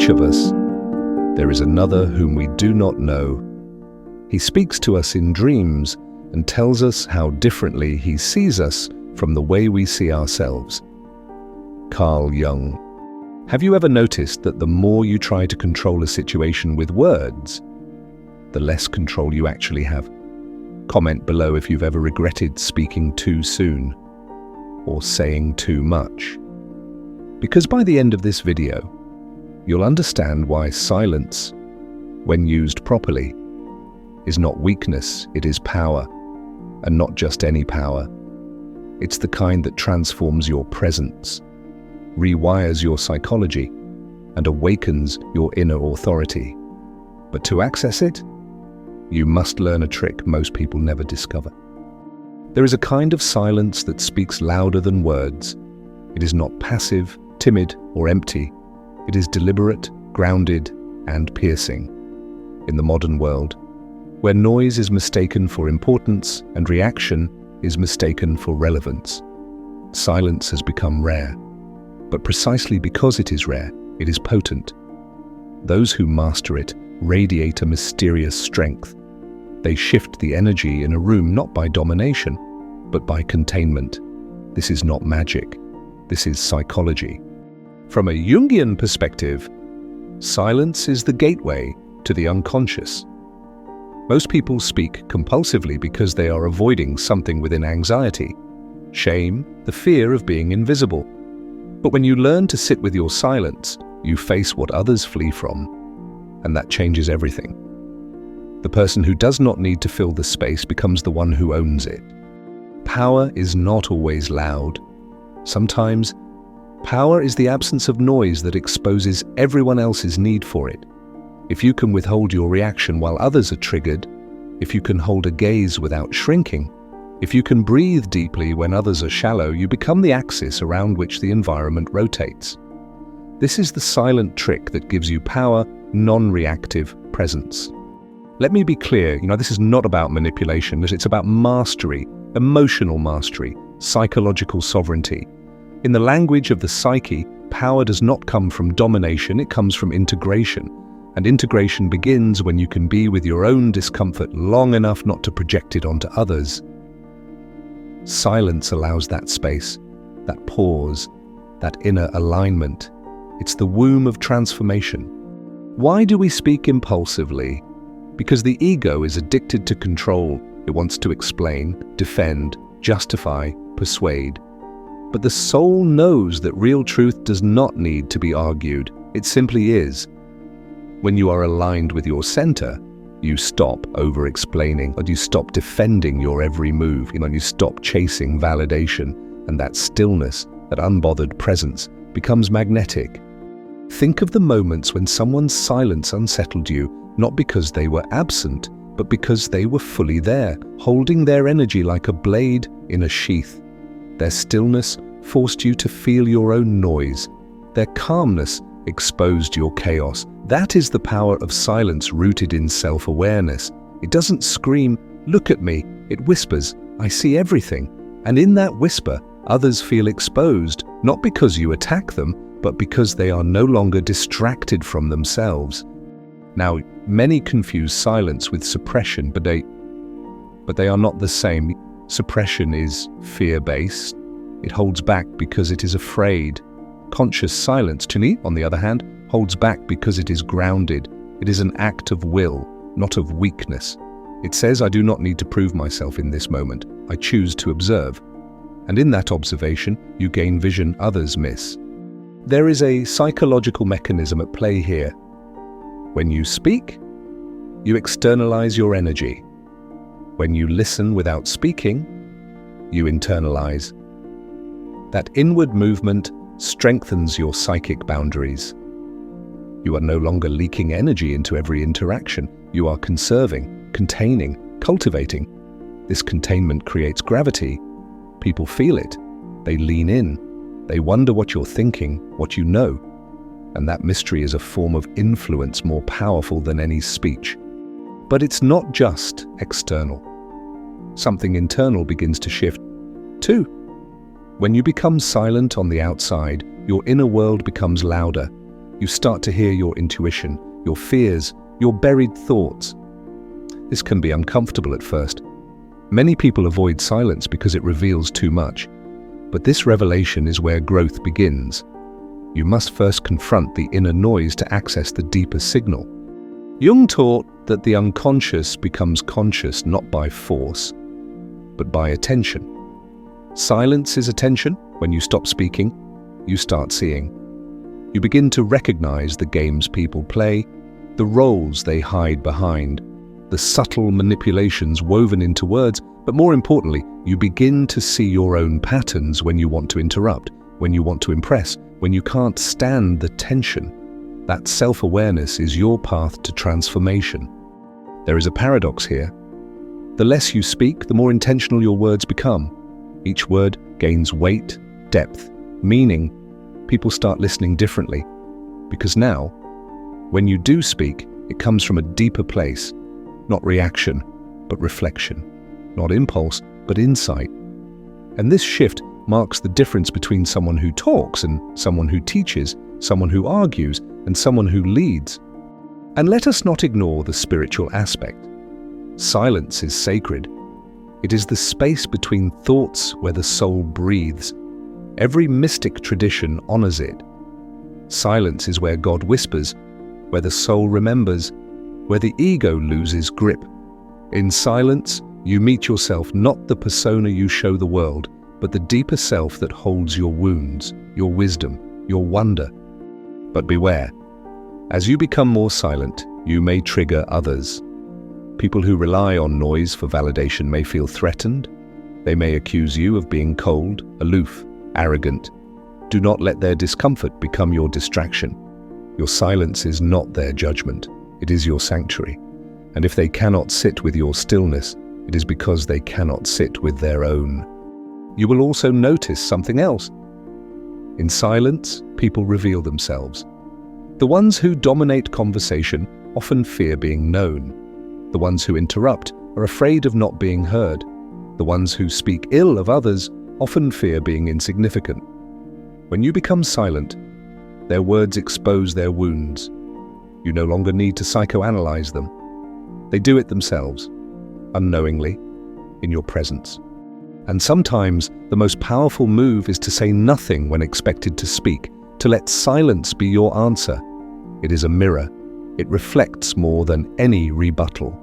each of us, there is another whom we do not know. He speaks to us in dreams and tells us how differently he sees us from the way we see ourselves. Carl Jung. Have you ever noticed that the more you try to control a situation with words, the less control you actually have? Comment below if you've ever regretted speaking too soon or saying too much. Because by the end of this video, you'll understand why silence, when used properly, is not weakness, it is power, and not just any power. It's the kind that transforms your presence, rewires your psychology, and awakens your inner authority. But to access it, you must learn a trick most people never discover. There is a kind of silence that speaks louder than words. It is not passive, timid, or empty. It is deliberate, grounded, and piercing. In the modern world, where noise is mistaken for importance and reaction is mistaken for relevance, silence has become rare. But precisely because it is rare, it is potent. Those who master it radiate a mysterious strength. They shift the energy in a room not by domination, but by containment. This is not magic. This is psychology. From a Jungian perspective, silence is the gateway to the unconscious. Most people speak compulsively because they are avoiding something within anxiety, shame, the fear of being invisible. But when you learn to sit with your silence, you face what others flee from, and that changes everything. The person who does not need to fill the space becomes the one who owns it. Power is not always loud. Sometimes, power is the absence of noise that exposes everyone else's need for it. If you can withhold your reaction while others are triggered, if you can hold a gaze without shrinking, if you can breathe deeply when others are shallow, you become the axis around which the environment rotates. This is the silent trick that gives you power, non-reactive presence. Let me be clear, this is not about manipulation, it's about mastery, emotional mastery, psychological sovereignty. In the language of the psyche, power does not come from domination, it comes from integration. And integration begins when you can be with your own discomfort long enough not to project it onto others. Silence allows that space, that pause, that inner alignment. It's the womb of transformation. Why do we speak impulsively? Because the ego is addicted to control. It wants to explain, defend, justify, persuade. But the soul knows that real truth does not need to be argued. It simply is. When you are aligned with your center, you stop over-explaining, or you stop defending your every move, you stop chasing validation, and that stillness, that unbothered presence, becomes magnetic. Think of the moments when someone's silence unsettled you, not because they were absent, but because they were fully there, holding their energy like a blade in a sheath. Their stillness forced you to feel your own noise. Their calmness exposed your chaos. That is the power of silence rooted in self-awareness. It doesn't scream, "Look at me." It whispers, "I see everything." And in that whisper, others feel exposed, not because you attack them, but because they are no longer distracted from themselves. Now, many confuse silence with suppression, but they are not the same. Suppression is fear-based. It holds back because it is afraid. Conscious silence, on the other hand, holds back because it is grounded. It is an act of will, not of weakness. It says, I do not need to prove myself in this moment. I choose to observe. And in that observation, you gain vision others miss. There is a psychological mechanism at play here. When you speak, you externalize your energy. When you listen without speaking, you internalize. That inward movement strengthens your psychic boundaries. You are no longer leaking energy into every interaction. You are conserving, containing, cultivating. This containment creates gravity. People feel it. They lean in. They wonder what you're thinking, what you know. And that mystery is a form of influence more powerful than any speech. But it's not just external. Something internal begins to shift, too. When you become silent on the outside, your inner world becomes louder. You start to hear your intuition, your fears, your buried thoughts. This can be uncomfortable at first. Many people avoid silence because it reveals too much. But this revelation is where growth begins. You must first confront the inner noise to access the deeper signal. Jung taught that the unconscious becomes conscious not by force, but by attention. Silence is attention. When you stop speaking, you start seeing. You begin to recognize the games people play, the roles they hide behind, the subtle manipulations woven into words, but more importantly, you begin to see your own patterns when you want to interrupt, when you want to impress, when you can't stand the tension. That self-awareness is your path to transformation. There is a paradox here. The less you speak, the more intentional your words become. Each word gains weight, depth, meaning. People start listening differently. Because now, when you do speak, it comes from a deeper place. Not reaction, but reflection. Not impulse, but insight. And this shift marks the difference between someone who talks and someone who teaches, someone who argues and someone who leads. And let us not ignore the spiritual aspect. Silence is sacred. It is the space between thoughts where the soul breathes. Every mystic tradition honors it. Silence is where God whispers, where the soul remembers, where the ego loses grip. In silence, you meet yourself, not the persona you show the world, but the deeper self that holds your wounds, your wisdom, your wonder. But beware, as you become more silent, you may trigger others. People who rely on noise for validation may feel threatened. They may accuse you of being cold, aloof, arrogant. Do not let their discomfort become your distraction. Your silence is not their judgment. It is your sanctuary. And if they cannot sit with your stillness, it is because they cannot sit with their own. You will also notice something else. In silence, people reveal themselves. The ones who dominate conversation often fear being known. The ones who interrupt are afraid of not being heard. The ones who speak ill of others often fear being insignificant. When you become silent, their words expose their wounds. You no longer need to psychoanalyze them. They do it themselves, unknowingly, in your presence. And sometimes the most powerful move is to say nothing when expected to speak, to let silence be your answer. It is a mirror. It reflects more than any rebuttal.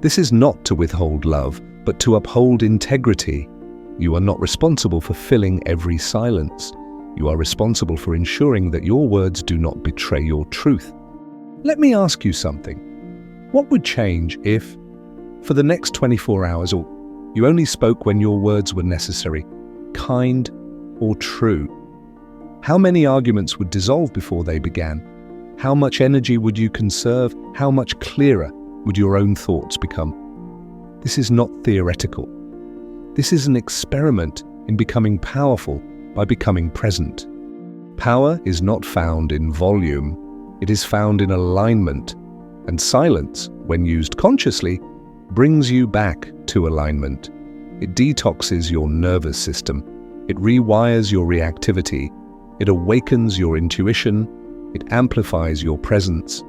This is not to withhold love, but to uphold integrity. You are not responsible for filling every silence. You are responsible for ensuring that your words do not betray your truth. Let me ask you something. What would change if, for the next 24 hours, or you only spoke when your words were necessary, kind or true? How many arguments would dissolve before they began? How much energy would you conserve? How much clearer would your own thoughts become? This is not theoretical. This is an experiment in becoming powerful by becoming present. Power is not found in volume. It is found in alignment. And silence, when used consciously, brings you back to alignment. It detoxes your nervous system. It rewires your reactivity. It awakens your intuition. It amplifies your presence.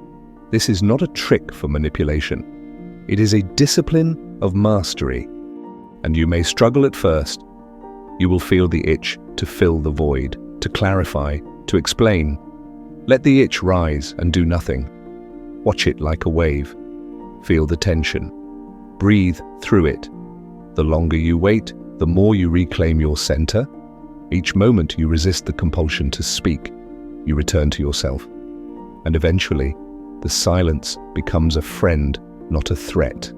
This is not a trick for manipulation. It is a discipline of mastery. And you may struggle at first. You will feel the itch to fill the void, to clarify, to explain. Let the itch rise and do nothing. Watch it like a wave. Feel the tension. Breathe through it. The longer you wait, the more you reclaim your center. Each moment you resist the compulsion to speak, you return to yourself. And eventually, the silence becomes a friend, not a threat.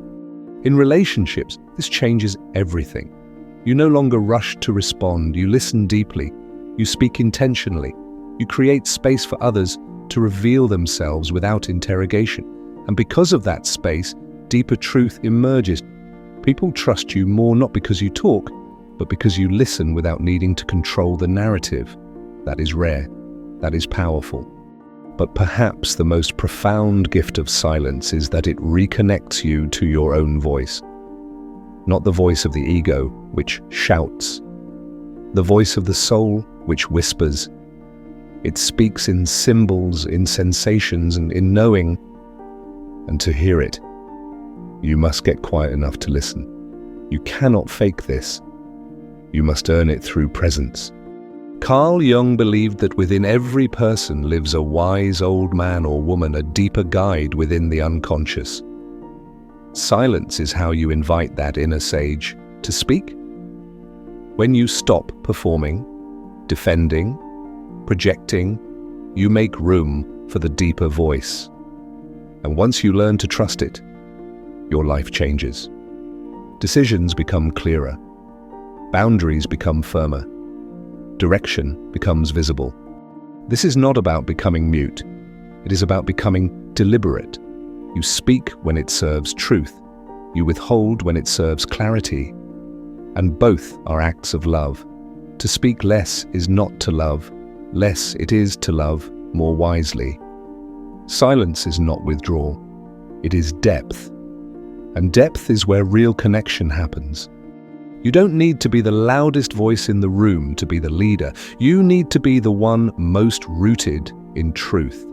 In relationships, this changes everything. You no longer rush to respond. You listen deeply. You speak intentionally. You create space for others to reveal themselves without interrogation. And because of that space, deeper truth emerges. People trust you more not because you talk, but because you listen without needing to control the narrative. That is rare. That is powerful. But perhaps the most profound gift of silence is that it reconnects you to your own voice. Not the voice of the ego, which shouts. The voice of the soul, which whispers. It speaks in symbols, in sensations, and in knowing. And to hear it, you must get quiet enough to listen. You cannot fake this. You must earn it through presence. Carl Jung believed that within every person lives a wise old man or woman, a deeper guide within the unconscious. Silence is how you invite that inner sage to speak. When you stop performing, defending, projecting, you make room for the deeper voice. And once you learn to trust it, your life changes. Decisions become clearer. Boundaries become firmer. Direction becomes visible. This is not about becoming mute. It is about becoming deliberate. You speak when it serves truth. You withhold when it serves clarity. And both are acts of love. To speak less is not to love. Less it is to love more wisely. Silence is not withdrawal. It is depth. And depth is where real connection happens. You don't need to be the loudest voice in the room to be the leader. You need to be the one most rooted in truth.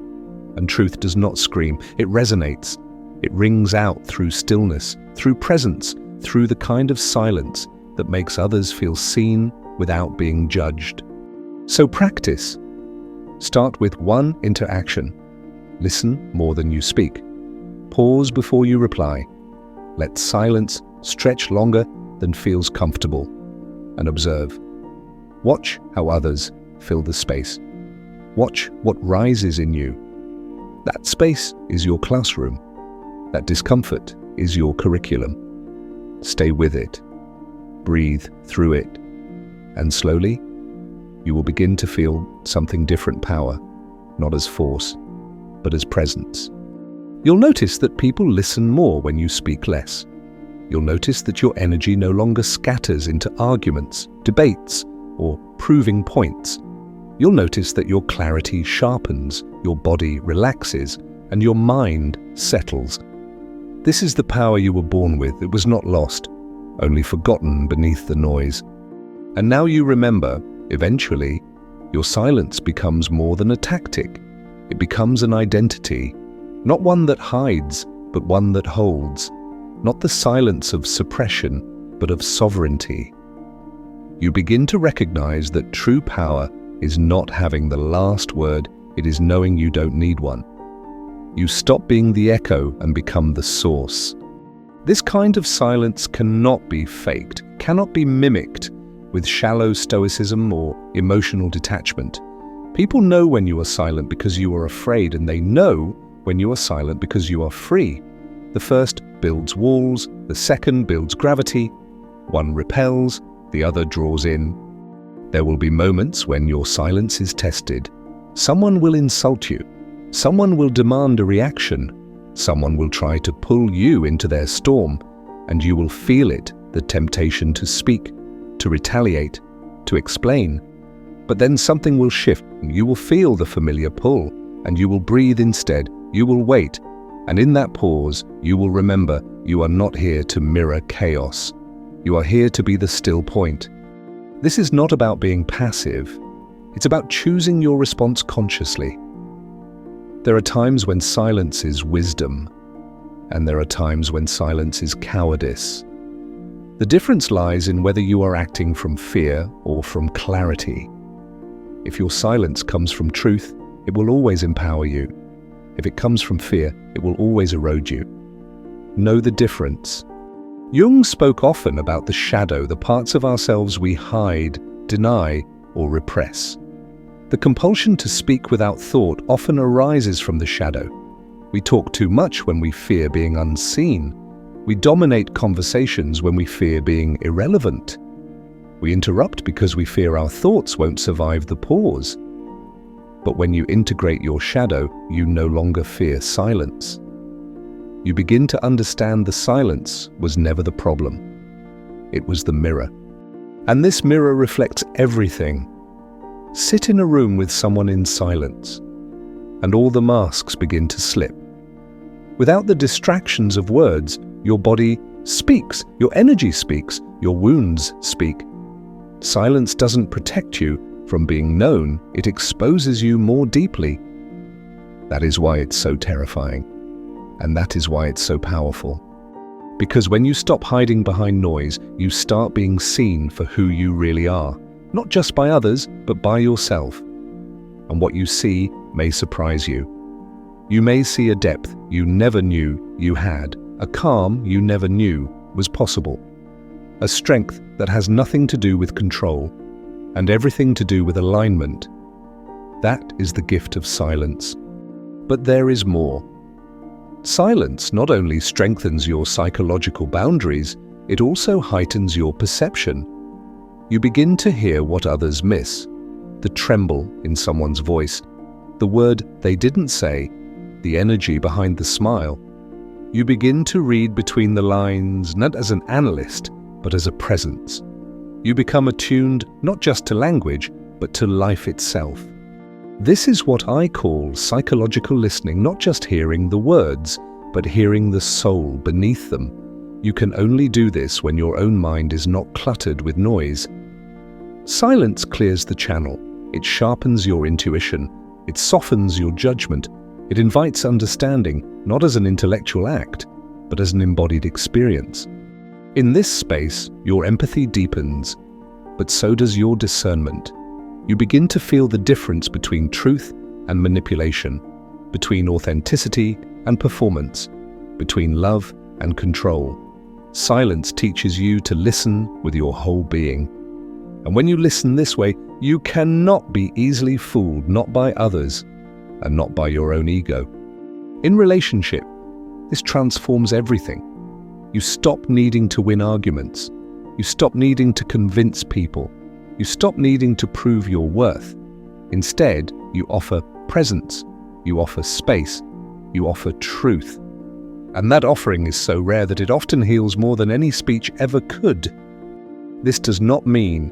And truth does not scream. It resonates. It rings out through stillness, through presence, through the kind of silence that makes others feel seen without being judged. So practice. Start with one interaction. Listen more than you speak. Pause before you reply. Let silence stretch longer than feels comfortable, and observe. Watch how others fill the space. Watch what rises in you. That space is your classroom. That discomfort is your curriculum. Stay with it. Breathe through it. And slowly, you will begin to feel something different power, not as force, but as presence. You'll notice that people listen more when you speak less. You'll notice that your energy no longer scatters into arguments, debates, or proving points. You'll notice that your clarity sharpens, your body relaxes, and your mind settles. This is the power you were born with. It was not lost, only forgotten beneath the noise. And now you remember, eventually, your silence becomes more than a tactic. It becomes an identity, not one that hides, but one that holds. Not the silence of suppression, but of sovereignty. You begin to recognize that true power is not having the last word, it is knowing you don't need one. You stop being the echo and become the source. This kind of silence cannot be faked, cannot be mimicked with shallow stoicism or emotional detachment. People know when you are silent because you are afraid, and they know when you are silent because you are free. The first builds walls, the second builds gravity. One repels, the other draws in. There will be moments when your silence is tested. Someone will insult you. Someone will demand a reaction. Someone will try to pull you into their storm, and you will feel it, the temptation to speak, to retaliate, to explain. But then something will shift, and you will feel the familiar pull, and you will breathe instead. You will wait. And in that pause, you will remember you are not here to mirror chaos. You are here to be the still point. This is not about being passive. It's about choosing your response consciously. There are times when silence is wisdom, and there are times when silence is cowardice. The difference lies in whether you are acting from fear or from clarity. If your silence comes from truth, it will always empower you. If it comes from fear, it will always erode you. Know the difference. Jung spoke often about the shadow, the parts of ourselves we hide, deny, or repress. The compulsion to speak without thought often arises from the shadow. We talk too much when we fear being unseen. We dominate conversations when we fear being irrelevant. We interrupt because we fear our thoughts won't survive the pause. But when you integrate your shadow, you no longer fear silence. You begin to understand the silence was never the problem. It was the mirror. And this mirror reflects everything. Sit in a room with someone in silence, and all the masks begin to slip. Without the distractions of words, your body speaks, your energy speaks, your wounds speak. Silence doesn't protect you, from being known, it exposes you more deeply. That is why it's so terrifying. And that is why it's so powerful. Because when you stop hiding behind noise, you start being seen for who you really are. Not just by others, but by yourself. And what you see may surprise you. You may see a depth you never knew you had, a calm you never knew was possible, a strength that has nothing to do with control and everything to do with alignment. That is the gift of silence. But there is more. Silence not only strengthens your psychological boundaries, it also heightens your perception. You begin to hear what others miss, the tremble in someone's voice, the word they didn't say, the energy behind the smile. You begin to read between the lines, not as an analyst, but as a presence. You become attuned not just to language, but to life itself. This is what I call psychological listening, not just hearing the words, but hearing the soul beneath them. You can only do this when your own mind is not cluttered with noise. Silence clears the channel. It sharpens your intuition. It softens your judgment. It invites understanding, not as an intellectual act, but as an embodied experience. In this space, your empathy deepens, but so does your discernment. You begin to feel the difference between truth and manipulation, between authenticity and performance, between love and control. Silence teaches you to listen with your whole being. And when you listen this way, you cannot be easily fooled, not by others, and not by your own ego. In relationship, this transforms everything. You stop needing to win arguments. You stop needing to convince people. You stop needing to prove your worth. Instead, you offer presence, you offer space, you offer truth. And that offering is so rare that it often heals more than any speech ever could. This does not mean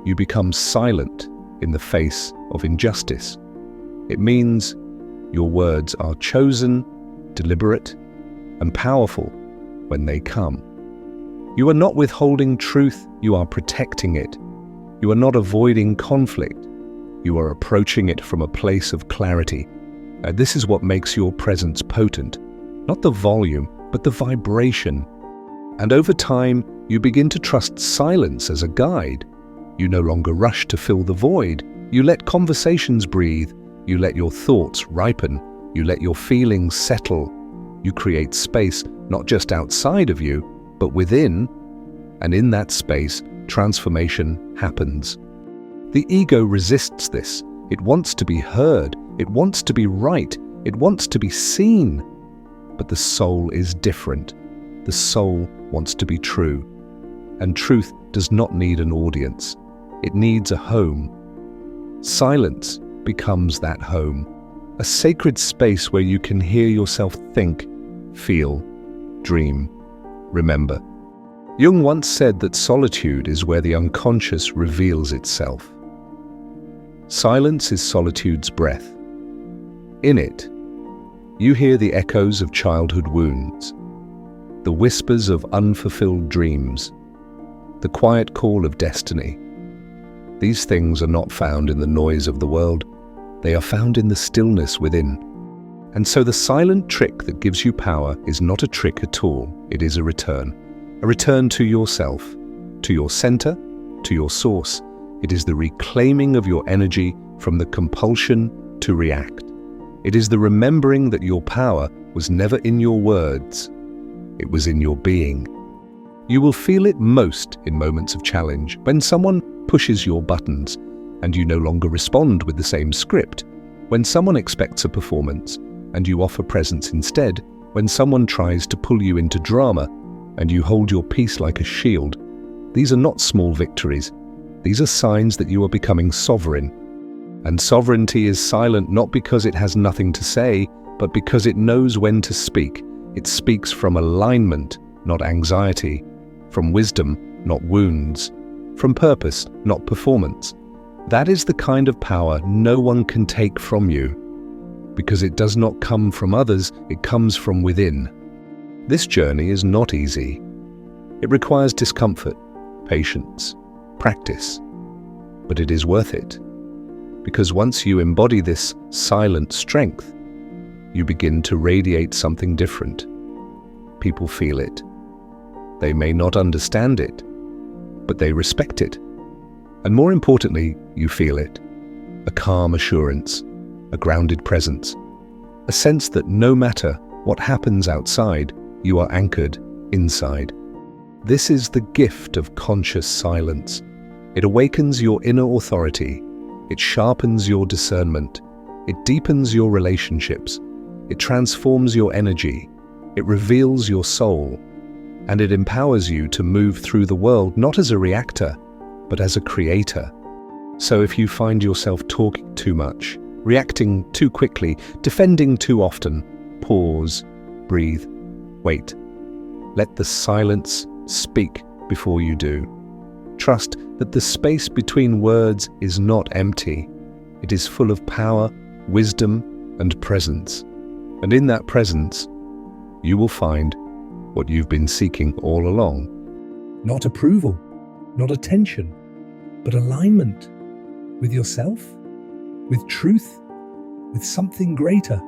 you become silent in the face of injustice. It means your words are chosen, deliberate, and powerful when they come. You are not withholding truth, you are protecting it. You are not avoiding conflict. You are approaching it from a place of clarity. This is what makes your presence potent. Not the volume, but the vibration. And over time, you begin to trust silence as a guide. You no longer rush to fill the void. You let conversations breathe. You let your thoughts ripen. You let your feelings settle. You create space, not just outside of you, but within. And in that space, transformation happens. The ego resists this. It wants to be heard. It wants to be right. It wants to be seen. But the soul is different. The soul wants to be true. And truth does not need an audience. It needs a home. Silence becomes that home. A sacred space where you can hear yourself think, feel, dream, remember. Jung once said that solitude is where the unconscious reveals itself. Silence is solitude's breath. In it, you hear the echoes of childhood wounds, the whispers of unfulfilled dreams, the quiet call of destiny. These things are not found in the noise of the world. They are found in the stillness within. And so the silent trick that gives you power is not a trick at all. It is a return to yourself, to your center, to your source. It is the reclaiming of your energy from the compulsion to react. It is the remembering that your power was never in your words. It was in your being. You will feel it most in moments of challenge, when someone pushes your buttons and you no longer respond with the same script, when someone expects a performance and you offer presence instead, when someone tries to pull you into drama and you hold your peace like a shield. These are not small victories. These are signs that you are becoming sovereign. And sovereignty is silent not because it has nothing to say, but because it knows when to speak. It speaks from alignment, not anxiety, from wisdom, not wounds, from purpose, not performance. That is the kind of power no one can take from you, because it does not come from others, it comes from within. This journey is not easy. It requires discomfort, patience, practice, but it is worth it. Because once you embody this silent strength, you begin to radiate something different. People feel it. They may not understand it, but they respect it. And more importantly, you feel it. A calm assurance, a grounded presence, a sense that no matter what happens outside, you are anchored inside. This is the gift of conscious silence. It awakens your inner authority. It sharpens your discernment. It deepens your relationships. It transforms your energy. It reveals your soul. And it empowers you to move through the world not as a reactor, but as a creator. So if you find yourself talking too much, reacting too quickly, defending too often, pause, breathe, wait. Let the silence speak before you do. Trust that the space between words is not empty. It is full of power, wisdom, and presence. And in that presence, you will find what you've been seeking all along. Not approval, not attention, but alignment with yourself, with truth, with something greater.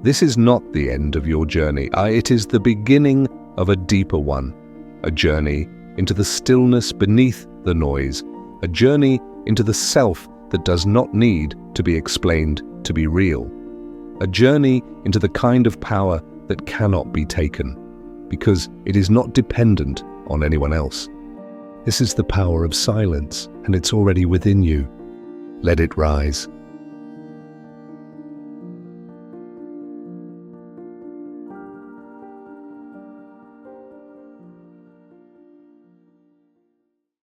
This is not the end of your journey. It is the beginning of a deeper one, a journey into the stillness beneath the noise, a journey into the self that does not need to be explained to be real, a journey into the kind of power that cannot be taken, because it is not dependent on anyone else. This is the power of silence, and it's already within you. Let it rise.